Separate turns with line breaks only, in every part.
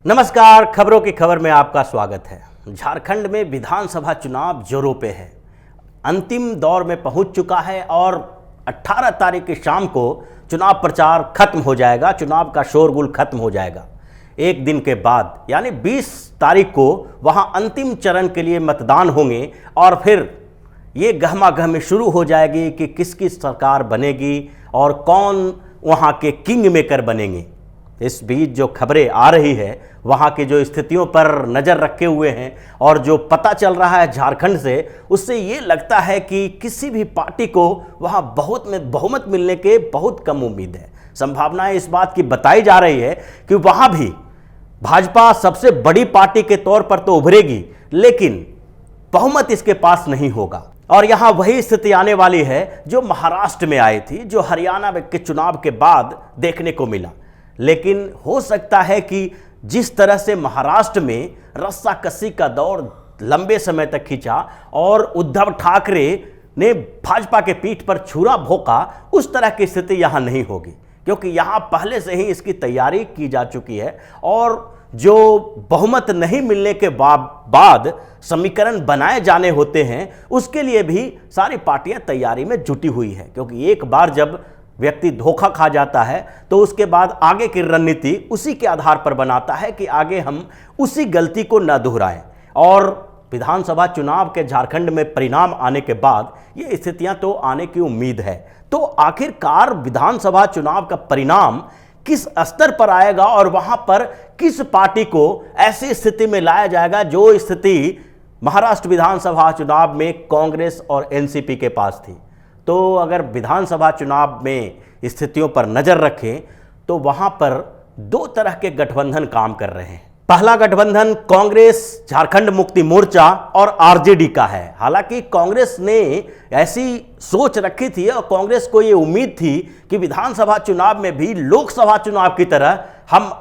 नमस्कार, खबरों की खबर में आपका स्वागत है। झारखंड में विधानसभा चुनाव जोरों पे है, अंतिम दौर में पहुंच चुका है और 18 तारीख की शाम को चुनाव प्रचार खत्म हो जाएगा, चुनाव का शोरगुल खत्म हो जाएगा। एक दिन के बाद यानी 20 तारीख को वहां अंतिम चरण के लिए मतदान होंगे और फिर ये गहमागहमी शुरू हो जाएगी कि किसकी सरकार बनेगी और कौन वहां के किंग मेकर बनेंगे। इस बीच जो खबरें आ रही है, वहाँ की जो स्थितियों पर नज़र रखे हुए हैं और जो पता चल रहा है झारखंड से, उससे ये लगता है कि किसी भी पार्टी को वहाँ बहुमत मिलने के बहुत कम उम्मीद है। संभावनाएं इस बात की बताई जा रही है कि वहाँ भी भाजपा सबसे बड़ी पार्टी के तौर पर तो उभरेगी, लेकिन बहुमत इसके पास नहीं होगा। और यहाँ वही स्थिति आने वाली है जो महाराष्ट्र में आई थी, जो हरियाणा के चुनाव के बाद देखने को मिला। लेकिन हो सकता है कि जिस तरह से महाराष्ट्र में रस्साकसी का दौर लंबे समय तक खींचा और उद्धव ठाकरे ने भाजपा के पीठ पर छुरा भोंका, उस तरह की स्थिति यहाँ नहीं होगी, क्योंकि यहाँ पहले से ही इसकी तैयारी की जा चुकी है और जो बहुमत नहीं मिलने के बाद समीकरण बनाए जाने होते हैं, उसके लिए भी सारी पार्टियां तैयारी में जुटी हुई है। क्योंकि एक बार जब व्यक्ति धोखा खा जाता है तो उसके बाद आगे की रणनीति उसी के आधार पर बनाता है कि आगे हम उसी गलती को न दोहराएं। और विधानसभा चुनाव के झारखंड में परिणाम आने के बाद ये स्थितियां तो आने की उम्मीद है। तो आखिरकार विधानसभा चुनाव का परिणाम किस स्तर पर आएगा और वहां पर किस पार्टी को ऐसी स्थिति में लाया जाएगा जो स्थिति महाराष्ट्र विधानसभा चुनाव में कांग्रेस और एनसीपी के पास थी। तो अगर विधानसभा चुनाव में स्थितियों पर नजर रखें तो वहां पर दो तरह के गठबंधन काम कर रहे हैं। पहला गठबंधन कांग्रेस, झारखंड मुक्ति मोर्चा और आरजेडी का है। हालांकि कांग्रेस ने ऐसी सोच रखी थी और कांग्रेस को ये उम्मीद थी कि विधानसभा चुनाव में भी लोकसभा चुनाव की तरह हम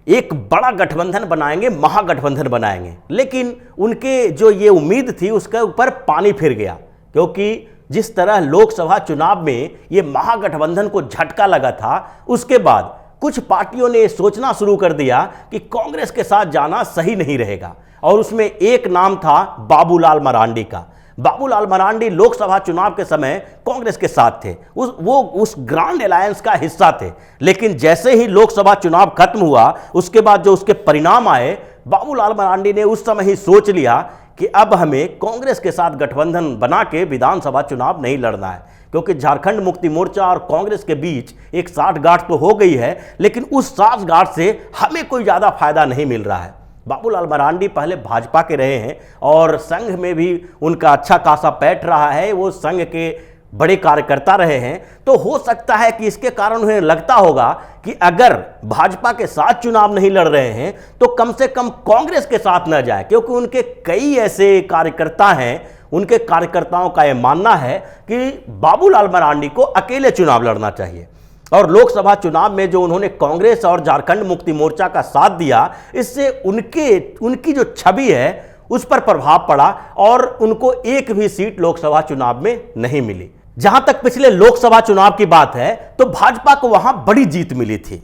एक बड़ा गठबंधन बनाएंगे, महागठबंधन बनाएंगे। लेकिन उनके जो ये उम्मीद थी उसके ऊपर पानी फिर गया, क्योंकि जिस तरह लोकसभा चुनाव में ये महागठबंधन को झटका लगा था, उसके बाद कुछ पार्टियों ने सोचना शुरू कर दिया कि कांग्रेस के साथ जाना सही नहीं रहेगा। और उसमें एक नाम था बाबूलाल मरांडी का। बाबूलाल मरांडी लोकसभा चुनाव के समय कांग्रेस के साथ थे, वो उस ग्रांड अलायंस का हिस्सा थे। लेकिन जैसे ही लोकसभा चुनाव खत्म हुआ, उसके बाद जो उसके परिणाम आए, बाबूलाल मरांडी ने उस समय ही सोच लिया कि अब हमें कांग्रेस के साथ गठबंधन बना के विधानसभा चुनाव नहीं लड़ना है। क्योंकि झारखंड मुक्ति मोर्चा और कांग्रेस के बीच एक साठगांठ तो हो गई है, लेकिन उस साठगांठ से हमें कोई ज़्यादा फायदा नहीं मिल रहा है। बाबूलाल मरांडी पहले भाजपा के रहे हैं और संघ में भी उनका अच्छा खासा पैठ रहा है, वो संघ के बड़े कार्यकर्ता रहे हैं। तो हो सकता है कि इसके कारण उन्हें लगता होगा कि अगर भाजपा के साथ चुनाव नहीं लड़ रहे हैं तो कम से कम कांग्रेस के साथ न जाए, क्योंकि उनके कई ऐसे कार्यकर्ता हैं, उनके कार्यकर्ताओं का यह मानना है कि बाबूलाल मरांडी को अकेले चुनाव लड़ना चाहिए। और लोकसभा चुनाव में जो उन्होंने कांग्रेस और झारखंड मुक्ति मोर्चा का साथ दिया, इससे उनकी जो छवि है उस पर प्रभाव पड़ा और उनको एक भी सीट लोकसभा चुनाव में नहीं मिली। जहां तक पिछले लोकसभा चुनाव की बात है तो भाजपा को वहां बड़ी जीत मिली थी।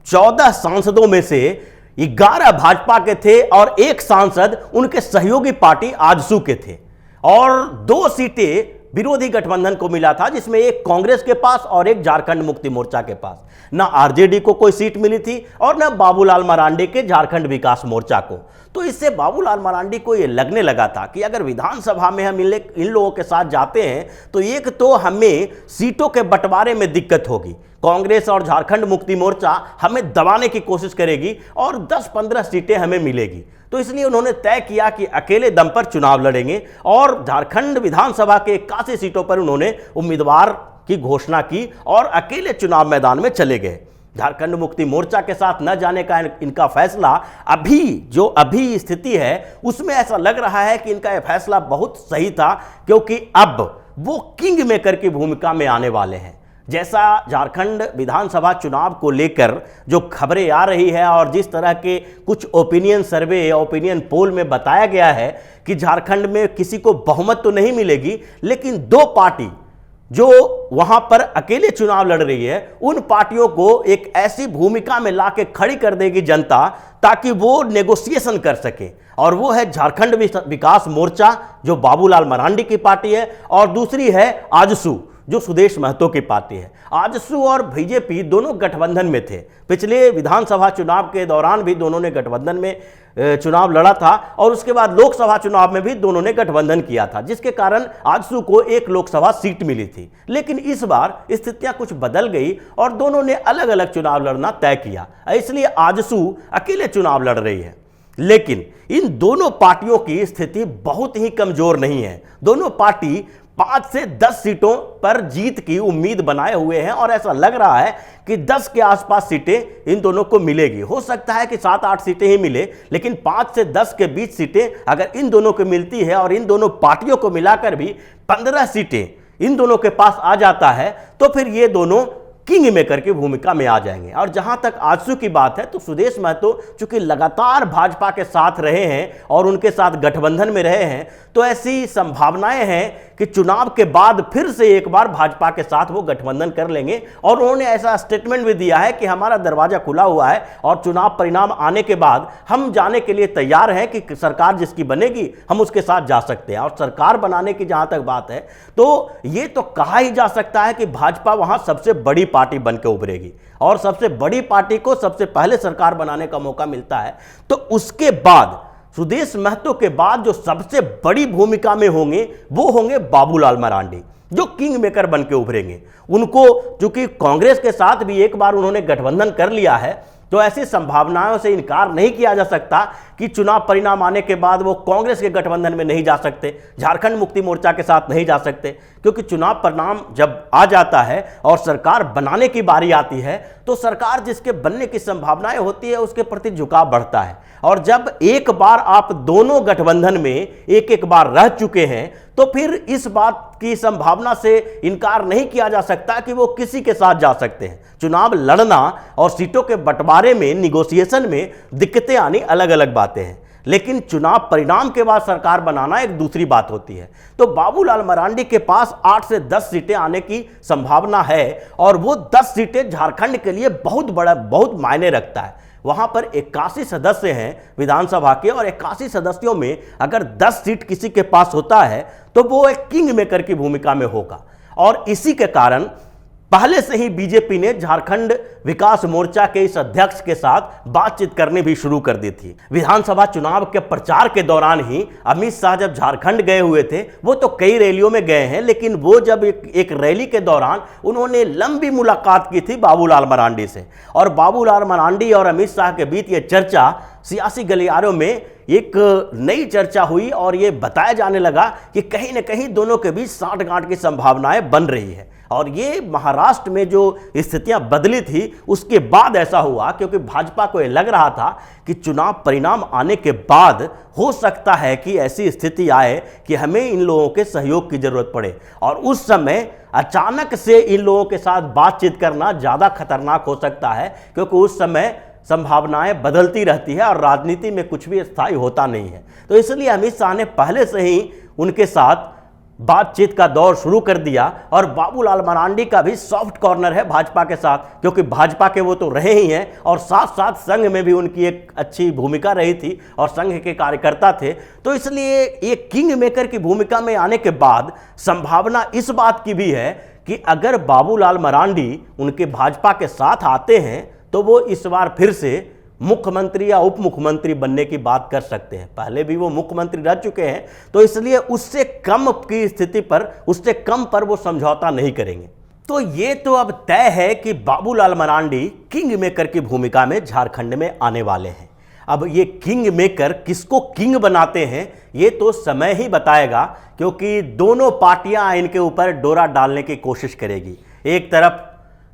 14 सांसदों में से 11 भाजपा के थे और एक सांसद उनके सहयोगी पार्टी आजसू के थे, और 2 सीटें विरोधी गठबंधन को मिला था, जिसमें एक कांग्रेस के पास और एक झारखंड मुक्ति मोर्चा के पास। ना आरजेडी को कोई सीट मिली थी और ना बाबूलाल मरांडी के झारखंड विकास मोर्चा को। तो इससे बाबूलाल मरांडी को यह लगने लगा था कि अगर विधानसभा में हम इन लोगों के साथ जाते हैं तो एक तो हमें सीटों के बंटवारे में दिक्कत होगी, कांग्रेस और झारखंड मुक्ति मोर्चा हमें दबाने की कोशिश करेगी और 10-15 सीटें हमें मिलेगी। तो इसलिए उन्होंने तय किया कि अकेले दम पर चुनाव लड़ेंगे और झारखंड विधानसभा के 81 सीटों पर उन्होंने उम्मीदवार की घोषणा की और अकेले चुनाव मैदान में चले गए। झारखंड मुक्ति मोर्चा के साथ न जाने का इनका फैसला अभी स्थिति है उसमें ऐसा लग रहा है कि इनका यह फैसला बहुत सही था, क्योंकि अब वो किंग मेकर की भूमिका में आने वाले हैं। जैसा झारखंड विधानसभा चुनाव को लेकर जो खबरें आ रही है और जिस तरह के कुछ ओपिनियन सर्वे, ओपिनियन पोल में बताया गया है कि झारखंड में किसी को बहुमत तो नहीं मिलेगी, लेकिन 2 पार्टी जो वहां पर अकेले चुनाव लड़ रही है, उन पार्टियों को एक ऐसी भूमिका में लाके खड़ी कर देगी जनता ताकि वो नेगोशिएशन कर सके। और वो है झारखंड विकास मोर्चा जो बाबूलाल मरांडी की पार्टी है, और दूसरी है आजसू जो सुदेश महतो की पार्टी है। आजसू और बीजेपी दोनों गठबंधन में थे। पिछले विधानसभा चुनाव के दौरान भी दोनों ने गठबंधन में चुनाव लड़ा था, और उसके बाद लोकसभा चुनाव में भी दोनों ने गठबंधन किया था, जिसके कारण आजसू को एक लोकसभा सीट मिली थी। लेकिन इस बार स्थितियां कुछ बदल गई और दोनों ने अलग अलग चुनाव लड़ना तय किया, इसलिए आजसू अकेले चुनाव लड़ रही है। लेकिन इन दोनों पार्टियों की स्थिति बहुत ही कमजोर नहीं है। दोनों पार्टी 5 से 10 सीटों पर जीत की उम्मीद बनाए हुए हैं, और ऐसा लग रहा है कि 10 के आसपास सीटें इन दोनों को मिलेगी। हो सकता है कि 7-8 सीटें ही मिले, लेकिन 5 से 10 के बीच सीटें अगर इन दोनों को मिलती है और इन दोनों पार्टियों को मिलाकर भी 15 सीटें इन दोनों के पास आ जाता है, तो फिर ये दोनों किंग मेकर की भूमिका में आ जाएंगे। और जहां तक आजसू की बात है, तो सुदेश महतो चूंकि लगातार भाजपा के साथ रहे हैं और उनके साथ गठबंधन में रहे हैं, तो ऐसी संभावनाएं हैं कि चुनाव के बाद फिर से एक बार भाजपा के साथ वो गठबंधन कर लेंगे। और उन्होंने ऐसा स्टेटमेंट भी दिया है कि हमारा दरवाजा खुला हुआ है और चुनाव परिणाम आने के बाद हम जाने के लिए तैयार हैं कि सरकार जिसकी बनेगी हम उसके साथ जा सकते हैं। और सरकार बनाने की जहां तक बात है, तो ये तो कहा ही जा सकता है कि भाजपा वहां सबसे बड़ी पार्टी बनकर उभरेगी, और सबसे बड़ी पार्टी को सबसे पहले सरकार बनाने का मौका मिलता है। तो उसके बाद सुदेश महतो के बाद जो सबसे बड़ी भूमिका में होंगे वो होंगे बाबूलाल मरांडी, जो किंग मेकर बनके उभरेंगे। उनको चूंकि कांग्रेस के साथ भी एक बार उन्होंने गठबंधन कर लिया है, तो ऐसी संभावनाओं से इनकार नहीं किया जा सकता कि चुनाव परिणाम आने के बाद वो कांग्रेस के गठबंधन में नहीं जा सकते, झारखंड मुक्ति मोर्चा के साथ नहीं जा सकते। क्योंकि चुनाव परिणाम जब आ जाता है और सरकार बनाने की बारी आती है, तो सरकार जिसके बनने की संभावनाएं होती है उसके प्रति झुकाव बढ़ता है। और जब एक बार आप दोनों गठबंधन में एक बार रह चुके हैं, तो फिर इस बात की संभावना से इनकार नहीं किया जा सकता कि वो किसी के साथ जा सकते हैं। चुनाव लड़ना और सीटों के बंटवारे में, निगोशिएशन में दिक्कतें आनी अलग अलग बातें हैं, लेकिन चुनाव परिणाम के बाद सरकार बनाना एक दूसरी बात होती है। तो बाबूलाल मरांडी के पास 8 से 10 सीटें आने की संभावना है, और वो 10 सीटें झारखंड के लिए बहुत मायने रखता है। वहां पर 81 सदस्य हैं विधानसभा के, और 81 सदस्यों में अगर 10 सीट किसी के पास होता है तो वो एक किंग मेकर की भूमिका में होगा। और इसी के कारण पहले से ही बीजेपी ने झारखंड विकास मोर्चा के इस अध्यक्ष के साथ बातचीत करनी भी शुरू कर दी थी। विधानसभा चुनाव के प्रचार के दौरान ही अमित शाह जब झारखंड गए हुए थे, वो तो कई रैलियों में गए हैं, लेकिन वो जब एक रैली के दौरान उन्होंने लंबी मुलाकात की थी बाबूलाल मरांडी से, और बाबूलाल मरांडी और अमित शाह के बीच ये चर्चा सियासी गलियारों में एक नई चर्चा हुई, और ये बताया जाने लगा कि कहीं न कहीं दोनों के बीच साठगांठ की संभावनाएं बन रही है। और ये महाराष्ट्र में जो स्थितियां बदली थी उसके बाद ऐसा हुआ, क्योंकि भाजपा को ये लग रहा था कि चुनाव परिणाम आने के बाद हो सकता है कि ऐसी स्थिति आए कि हमें इन लोगों के सहयोग की जरूरत पड़े, और उस समय अचानक से इन लोगों के साथ बातचीत करना ज़्यादा खतरनाक हो सकता है, क्योंकि उस समय संभावनाएं बदलती रहती है और राजनीति में कुछ भी स्थायी होता नहीं है। तो इसलिए अमित शाह ने पहले से ही उनके साथ बातचीत का दौर शुरू कर दिया, और बाबूलाल मरांडी का भी सॉफ्ट कॉर्नर है भाजपा के साथ, क्योंकि भाजपा के वो तो रहे ही हैं, और साथ साथ संघ में भी उनकी एक अच्छी भूमिका रही थी और संघ के कार्यकर्ता थे। तो इसलिए एक किंग मेकर की भूमिका में आने के बाद संभावना इस बात की भी है कि अगर बाबूलाल मरांडी उनके भाजपा के साथ आते हैं तो वो इस बार फिर से मुख्यमंत्री या उप मुख्यमंत्री बनने की बात कर सकते हैं। पहले भी वो मुख्यमंत्री रह चुके हैं, तो इसलिए उससे कम की स्थिति पर, उससे कम पर वो समझौता नहीं करेंगे। तो ये तो अब तय है कि बाबूलाल मरांडी किंग मेकर की भूमिका में झारखंड में आने वाले हैं। अब ये किंग मेकर किसको किंग बनाते हैं ये तो समय ही बताएगा, क्योंकि दोनों पार्टियां इनके ऊपर डोरा डालने की कोशिश करेगी। एक तरफ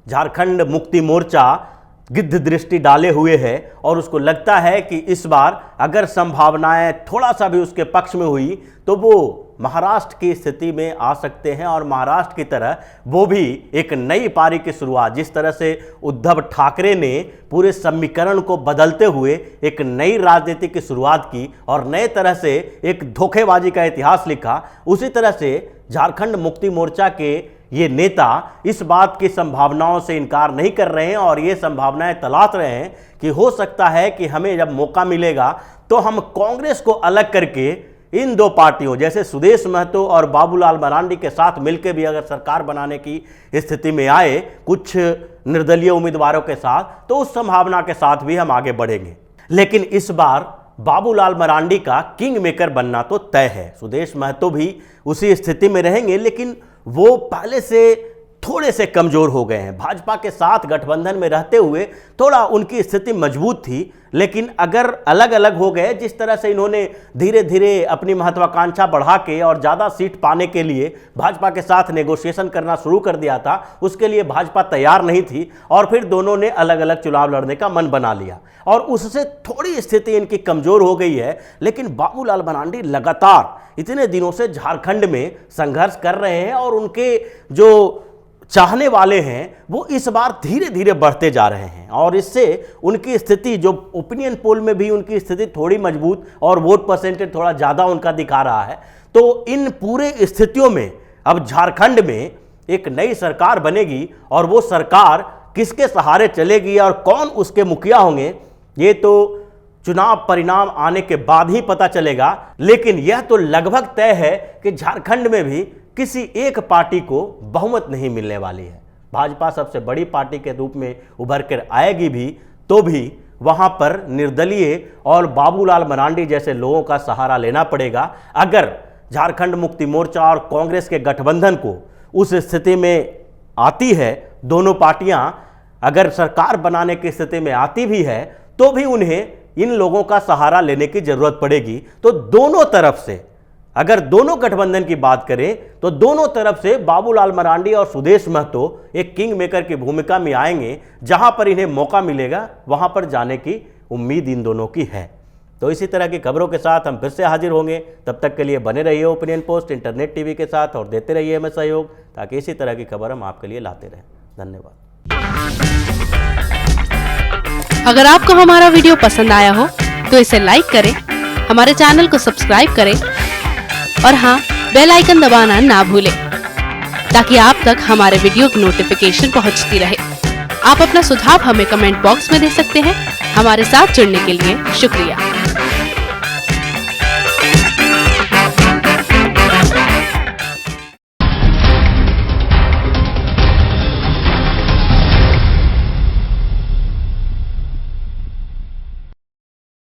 झारखंड मुक्ति मोर्चा गिद्ध दृष्टि डाले हुए है, और उसको लगता है कि इस बार अगर संभावनाएं थोड़ा सा भी उसके पक्ष में हुई तो वो महाराष्ट्र की स्थिति में आ सकते हैं, और महाराष्ट्र की तरह वो भी एक नई पारी की शुरुआत, जिस तरह से उद्धव ठाकरे ने पूरे समीकरण को बदलते हुए एक नई राजनीति की शुरुआत की और नए तरह से एक धोखेबाजी का इतिहास लिखा, उसी तरह से झारखंड मुक्ति मोर्चा के ये नेता इस बात की संभावनाओं से इनकार नहीं कर रहे हैं और ये संभावनाएं तलाश रहे हैं कि हो सकता है कि हमें जब मौका मिलेगा तो हम कांग्रेस को अलग करके इन दो पार्टियों जैसे सुदेश महतो और बाबूलाल मरांडी के साथ मिलकर भी अगर सरकार बनाने की स्थिति में आए कुछ निर्दलीय उम्मीदवारों के साथ, तो उस संभावना के साथ भी हम आगे बढ़ेंगे। लेकिन इस बार बाबूलाल मरांडी का किंग मेकर बनना तो तय है। सुदेश महतो भी उसी स्थिति में रहेंगे, लेकिन वो पहले से थोड़े से कमजोर हो गए हैं। भाजपा के साथ गठबंधन में रहते हुए थोड़ा उनकी स्थिति मजबूत थी, लेकिन अगर अलग अलग हो गए, जिस तरह से इन्होंने धीरे धीरे अपनी महत्वाकांक्षा बढ़ा के और ज़्यादा सीट पाने के लिए भाजपा के साथ नेगोशिएशन करना शुरू कर दिया था, उसके लिए भाजपा तैयार नहीं थी और फिर दोनों ने अलग अलग चुनाव लड़ने का मन बना लिया और उससे थोड़ी स्थिति इनकी कमजोर हो गई है। लेकिन बाबूलाल मरांडी लगातार इतने दिनों से झारखंड में संघर्ष कर रहे हैं और उनके जो चाहने वाले हैं वो इस बार धीरे धीरे बढ़ते जा रहे हैं और इससे उनकी स्थिति जो ओपिनियन पोल में भी उनकी स्थिति थोड़ी मजबूत और वोट परसेंटेज थोड़ा ज़्यादा उनका दिखा रहा है। तो इन पूरे स्थितियों में अब झारखंड में एक नई सरकार बनेगी और वो सरकार किसके सहारे चलेगी और कौन उसके मुखिया होंगे, ये तो चुनाव परिणाम आने के बाद ही पता चलेगा। लेकिन यह तो लगभग तय है कि झारखंड में भी किसी एक पार्टी को बहुमत नहीं मिलने वाली है। भाजपा सबसे बड़ी पार्टी के रूप में उभर कर आएगी भी, तो भी वहां पर निर्दलीय और बाबूलाल मरांडी जैसे लोगों का सहारा लेना पड़ेगा अगर झारखंड मुक्ति मोर्चा और कांग्रेस के गठबंधन को उस स्थिति में आती है। दोनों पार्टियां अगर सरकार बनाने की स्थिति में आती भी है तो भी उन्हें इन लोगों का सहारा लेने की जरूरत पड़ेगी। तो दोनों तरफ से अगर दोनों गठबंधन की बात करें तो दोनों तरफ से बाबूलाल मरांडी और सुदेश महतो एक किंग मेकर की भूमिका में आएंगे। जहां पर इन्हें मौका मिलेगा वहां पर जाने की उम्मीद इन दोनों की है। तो इसी तरह की खबरों के साथ हम फिर से हाजिर होंगे। तब तक के लिए बने रहिए ओपिनियन पोस्ट इंटरनेट टीवी के साथ और देते रहिए हमें सहयोग, ताकि इसी तरह की खबर हम आपके लिए लाते रहें। धन्यवाद।
अगर आपको हमारा वीडियो पसंद आया हो तो इसे लाइक करें, हमारे चैनल को सब्सक्राइब करें और हाँ, बेल आइकन दबाना ना भूलें ताकि आप तक हमारे वीडियो की नोटिफिकेशन पहुंचती रहे। आप अपना सुझाव हमें कमेंट बॉक्स में दे सकते हैं। हमारे साथ जुड़ने के लिए शुक्रिया।